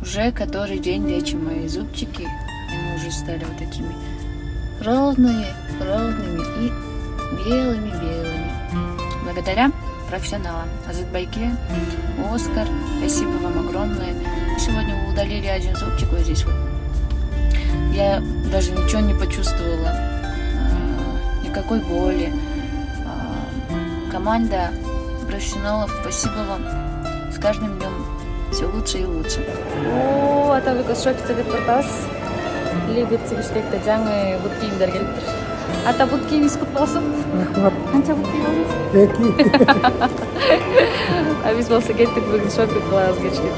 Уже который день лечим мои зубчики. Они уже стали вот такими ровными и белыми. Благодаря профессионалам. Азатбайке, Оскар, спасибо вам огромное. Сегодня вы удалили один зубчик вот здесь вот. Я даже ничего не почувствовала, никакой боли. Команда профессионалов, спасибо вам. С каждым днем все лучше и лучше. О, атабек шопица деп туртабыз. Лебет Тибишбекте жаңы бут кийимдер келиптир. Ата бут кийимиңиз кут болсун. Рахмат. Канча бут кийим алдыңыз? Эки. А биз болсо кеттик бүгүн шопинг кылабыз кечке.